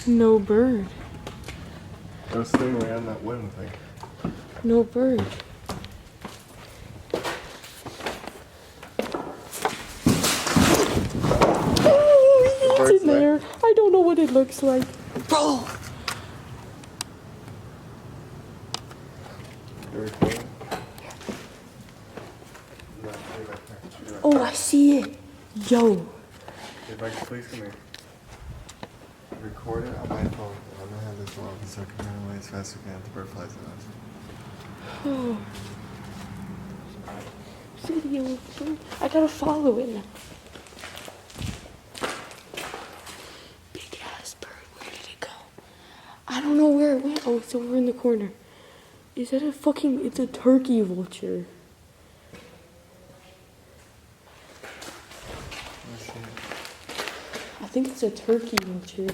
No bird. Go stay around that wooden thing. No bird. Oh, it's in there. I don't know what it looks like. Bro! Oh, I see it. Yo. If I could please come here. Record it on my phone. I'm gonna have this on so I can run away as fast as I can. The bird flies at us. Oh. Video. I gotta follow it now. Big ass bird. Where did it go? I don't know where it went. Oh, it's over in the corner. Is that a fucking... It's a turkey vulture. Oh shit. I think it's a turkey vulture.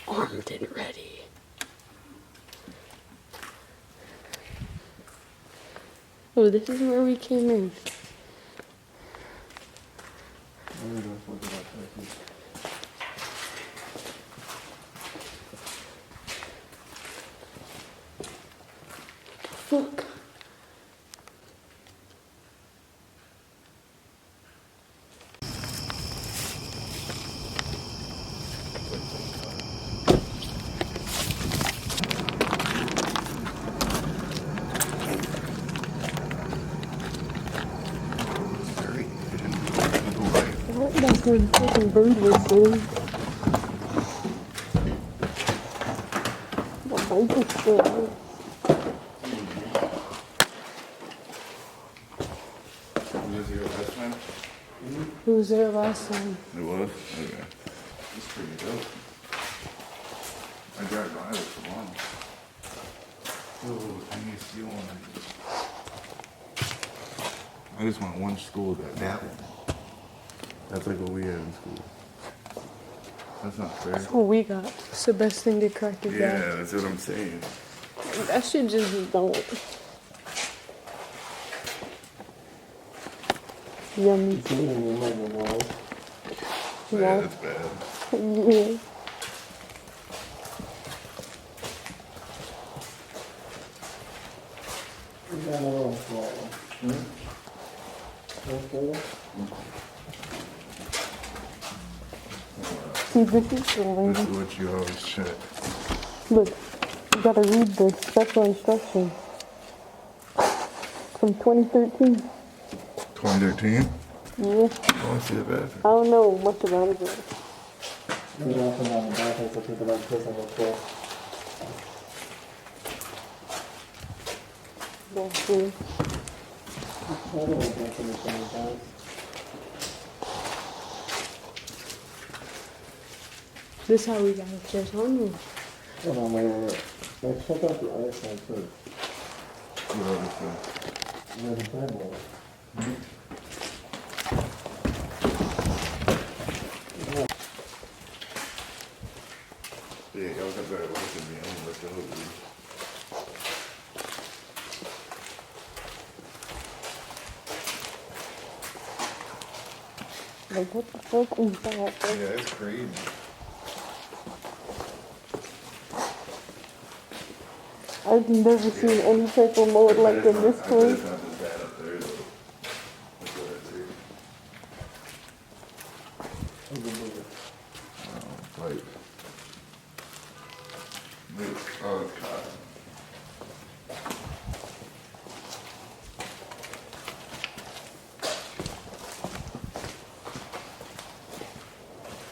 Armed and ready. Oh, this is where we came in. Fuck. That's where the fucking bird was sitting. The bike is still there. Who was there last time? It was? Okay. It's pretty dope. I drive by it for a while. Oh, I need to steal one. I just want one school that one. That's like what we had in school. That's not fair. That's what we got. It's the best thing to crack the Yeah, back. that's what I'm saying. That shit just don't. Yummy. Yeah, that's bad. Yeah. See, this is the This lady. is what you always check. Look, you gotta read the special instructions from 2013. 2013? Yeah. I want to see the bathroom. I don't know much about it, but don't see. This is how we got upstairs, huh? Hold on, wait. Let's check out the other side first. What other stuff? Where the bed was. Yeah, y'all got better look at me. I'm gonna let the hood leave. Like, what the fuck is that? Yeah, it's crazy. I've never seen any type of mold like in this I bet place. it's not as bad up there, though. That's what I see. Like, oh, it's cotton.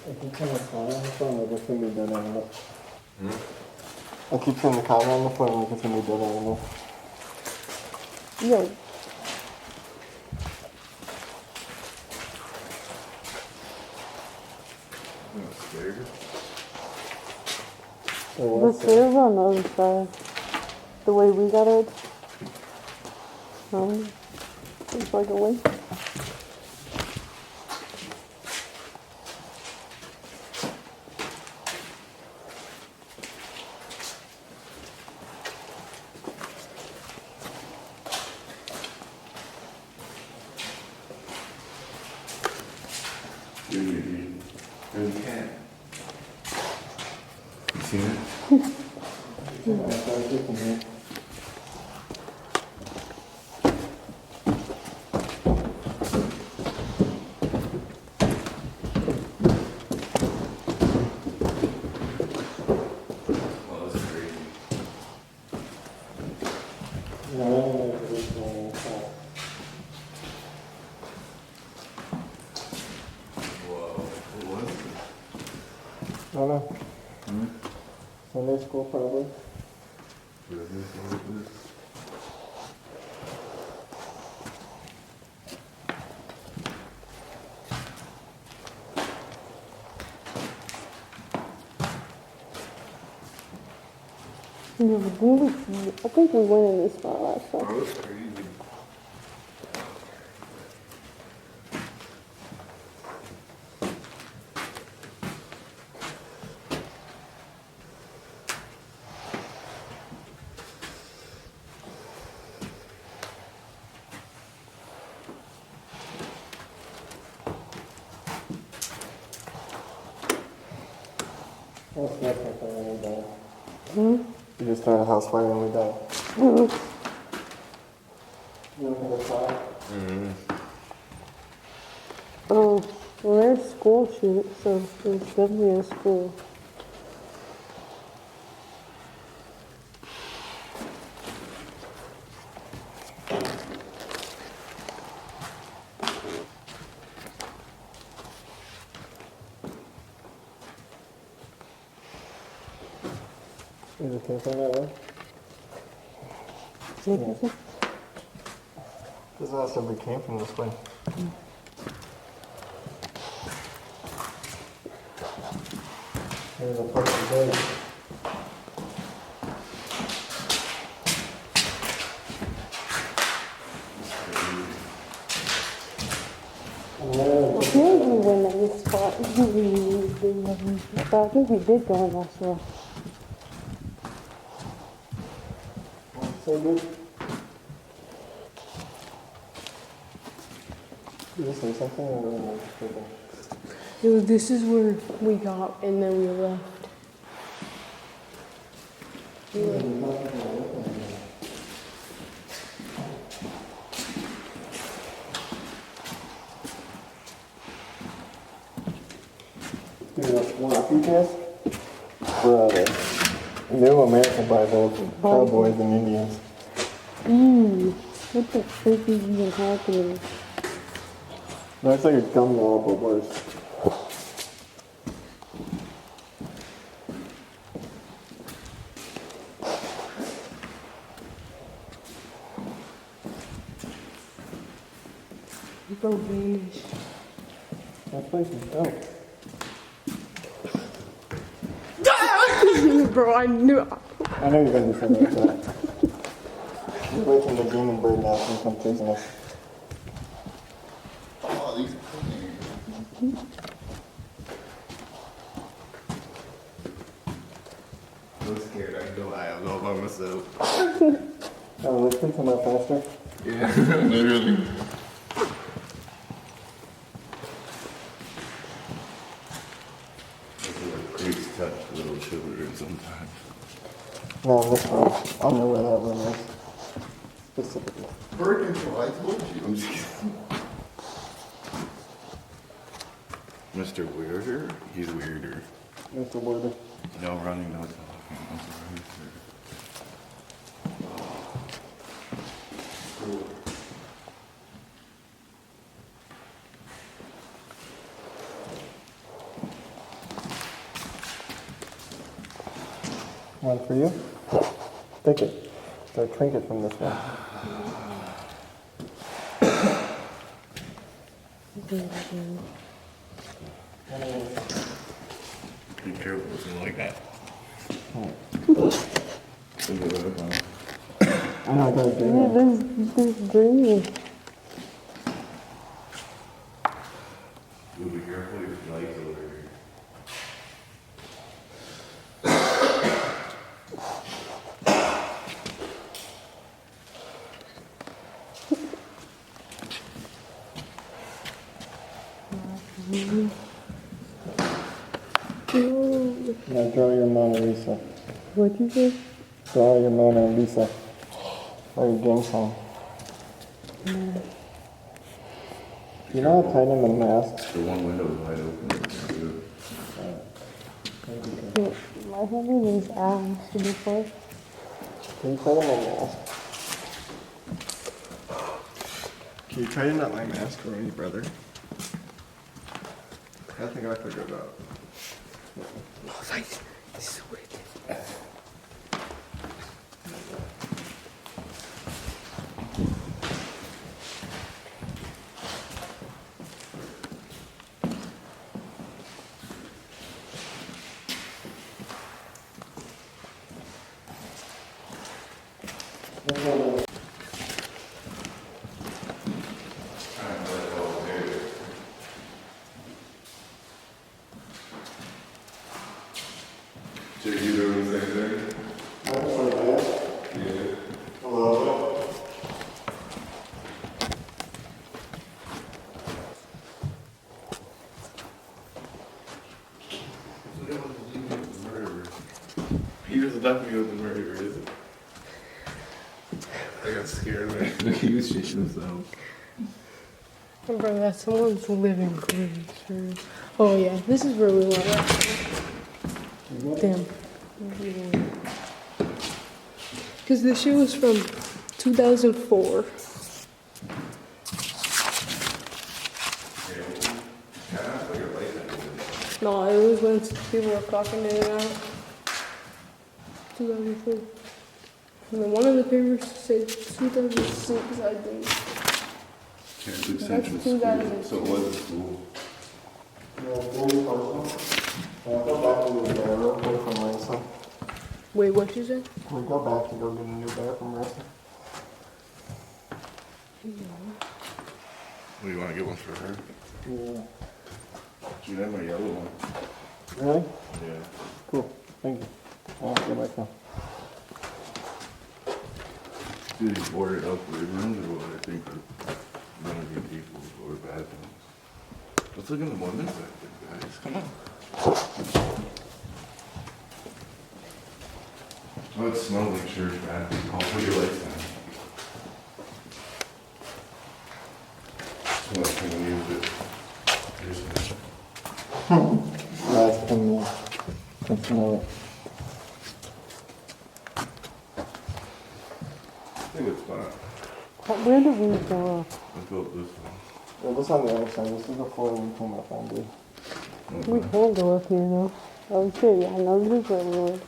I keep turning the camera on the phone, like it's gonna be dead animal. I keep turning the camera on the phone, like it's gonna be dead animal. Yo, I'm scared. the stairs on the other side. The way we got it. It's like a way. There's a cat. You seen it? Well, that's crazy. Whoa, what was it? I don't know. Sunday school probably. What is this? What is this? No, I think we went in this spot last time. Oh, that's crazy. That's different than when we die. Hmm? You just start a house fire and we die. Mm-hmm. You don't have a fire? Oh, well, there's school shoot, so there's definitely a school. Is it came from that way? Yeah. This house said we came from this way. There's a purple bed. I feel like we went in this spot. I think we did go in last year. So good. Did you say something or This is where we got, and then we left. Floppy disk for New American Bible, Cowboys and Indians. What the frick is even happening? No, it's like a gum wall, but worse. Go vanish. That place is dope. Bro, I knew. I know you're gonna do something like that. He's waiting the demon bird now to come chasing us. Oh, these are clean. I'm scared. I know I am all by myself. Oh, let's come out faster. Yeah, literally. Creeps touch little children sometimes. No, this one. I know where that room is. Specifically. Bird control, I told you. I'm just kidding. Mr. Weirder? He's weirder. Mr. Border. No running, no talking. One for you. Take it. It's a trinket from this one. Be careful with something like that. I know I gotta do Yeah, that. there's green. You'll be careful your lights over here. No. Now draw your Mona Lisa. What'd you say? Draw your Mona Lisa. Or your gang sign. You know how tight in the mask? The one window is wide open. My family is ass to be fair. Can you tighten my mask? Can you tighten up my mask for me, brother? I think I figured it out. Oh, nice. Sweet. Should you do the same thing? Yeah. Hello. He was definitely the murderer, is it? I got scared, man. He was shitting himself. Bro, that's someone's living room. Oh yeah, this is where we went. Damn. Because this shit was from 2004. No, it was when people were clocking in and out. 2004. And then one of the papers said 2006, I think. Catholic That's Central 2006. School. So it was a school. Yeah, very personal. I'll go back to the bear real quick from Lisa. Wait, what you said? Can we go back and go get a new bear from Lisa? Well, you want to get one for her? Yeah. She had my yellow one. Really? Yeah. Cool. Thank you. I'll get my phone. Dude, he boarded up with rooms or what? I think for one of you people or bad things. Let's look in the morning sector, guys. Come on. Oh, it smells like church bad people. I'll put your lights down. So much can we use it? Here's some. That's from me. Can smell it. I think it's fine. Where did we go? Let's go this one. Yeah, this on the other side. This is the floor we came up on, dude. We can go up here though. Oh shit, yeah, no, this is where we were.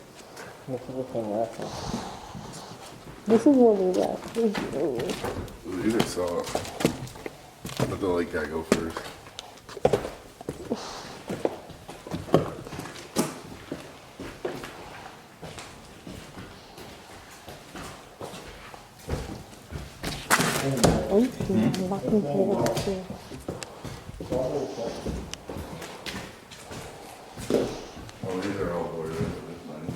This is the thing last time. This is where we left. This is where we were. Ooh, you guys saw it. Let the light guy go first. Oh shit, I'm locking here up here. Oh, these are all boarded up for this night.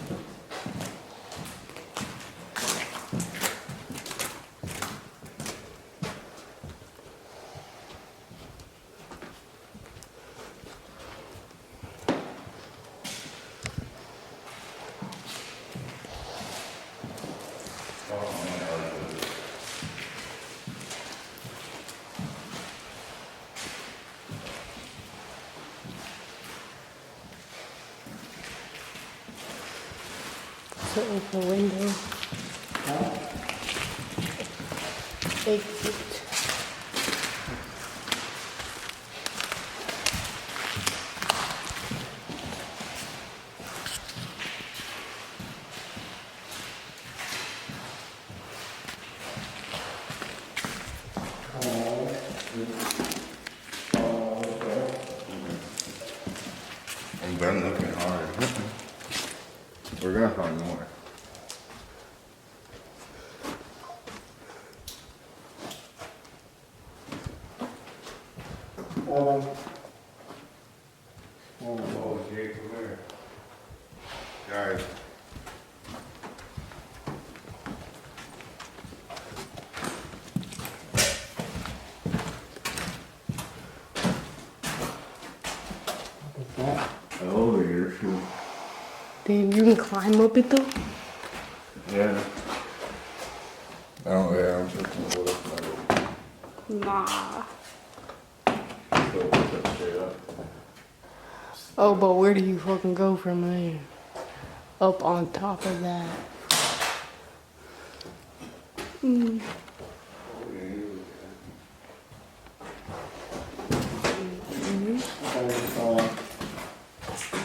So it's a window. Exit. I'm done looking hard. We're gonna find more. Oh, Jake, come here. Guys. that. Elevator too. Damn, you can climb up it though? Yeah. Oh yeah, I'm thinking what if Nah. I still put that straight up. Oh, but where do you fucking go from there? Up on top of that. Mm.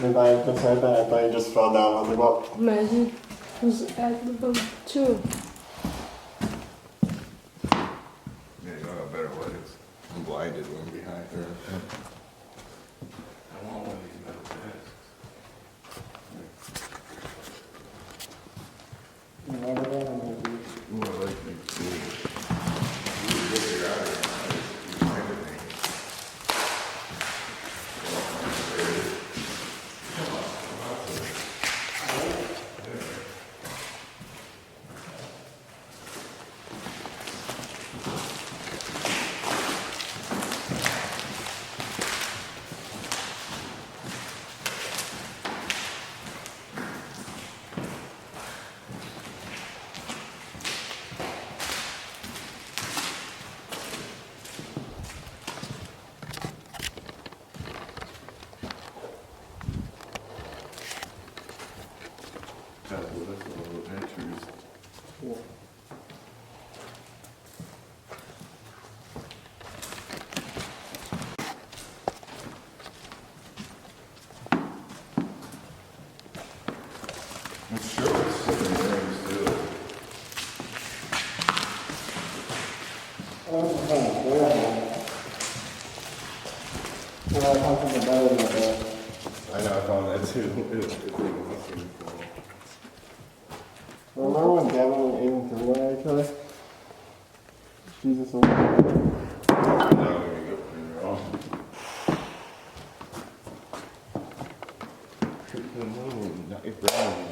If I just said that, I thought you just fell down on the boat. Imagine who's at the boat too. Yeah, you got better legs. I'm blinded when I'm behind her. I want one of these metal discs. Ooh, I like these too. Ooh, look at that. Everything. Yeah, well, that's a little adventures. Yeah. I'm sure it's sitting there still. Oh, yeah. Well, I'm talking about it. I know, I found that too. It's like nothing. Remember when Devin was aiming through at each other? Jesus, oh. Now we go pretty wrong. Hit the moon, not your brain.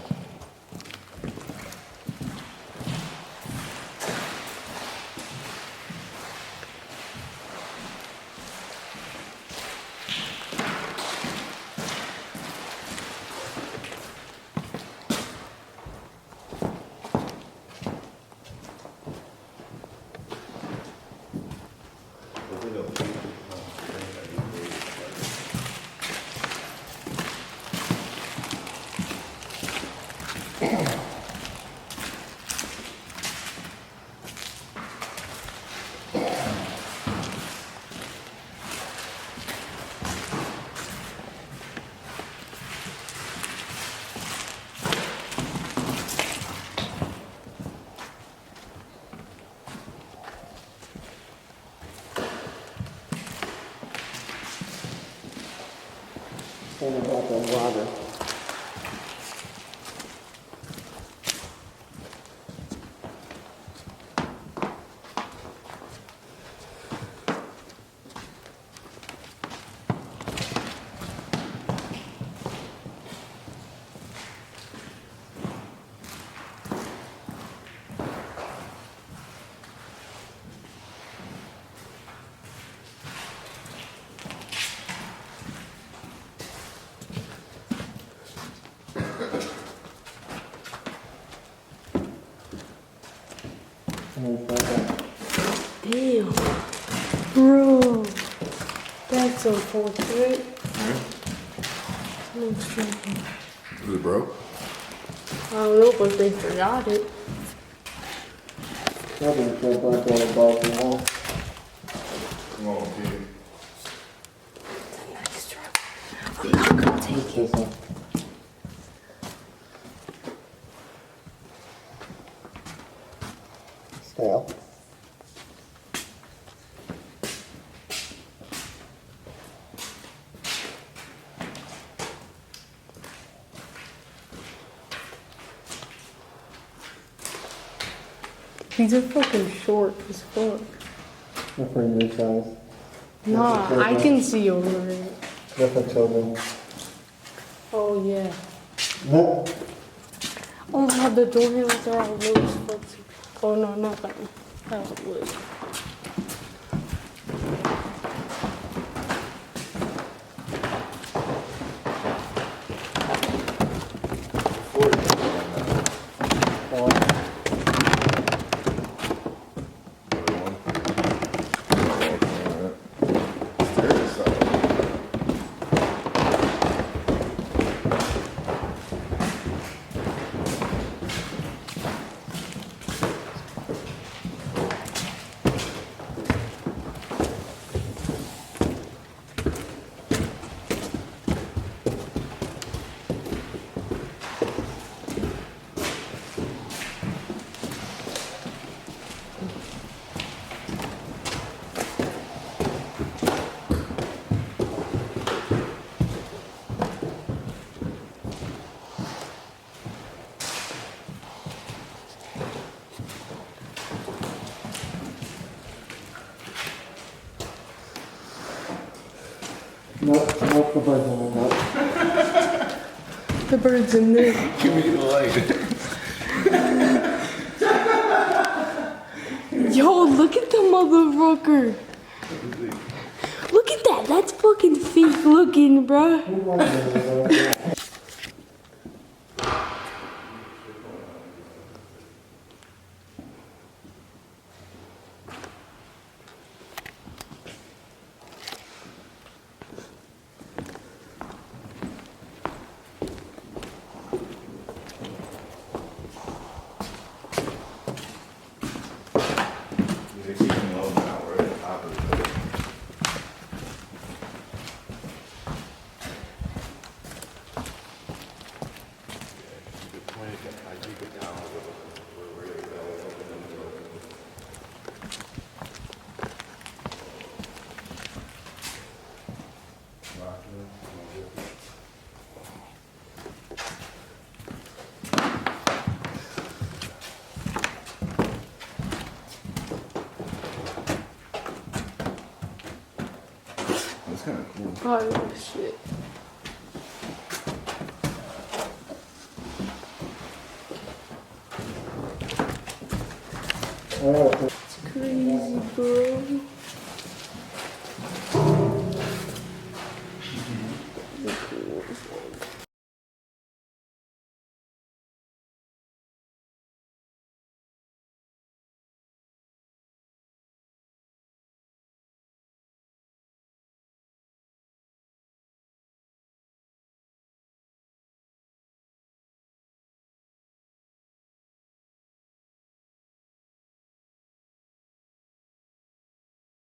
Think about the water. Damn. Bro. That's unfortunate. No joking. Is it broke? I don't know, but they forgot it. Nothing so about the above the wall. Come on, kid. It's a nice truck. I'm not gonna take It's it. this one. Stale. These are fucking short as fuck. They're pretty good size. Nah, I can see over it. They're for children. Oh yeah. No. Oh my god, the door handles are all loose. Oh no, not that one. That was wood. Nope, the bird's in there. The bird's in there. Give me the light. Yo, look at the motherfucker. Look at that. That's fucking fake looking, bruh. They're keeping low now. We're at the top of the building. Good point. I keep it down a little. We're ready to go. Open them doors. That's kind of cool. Oh, shit. Alright, It's crazy, bro.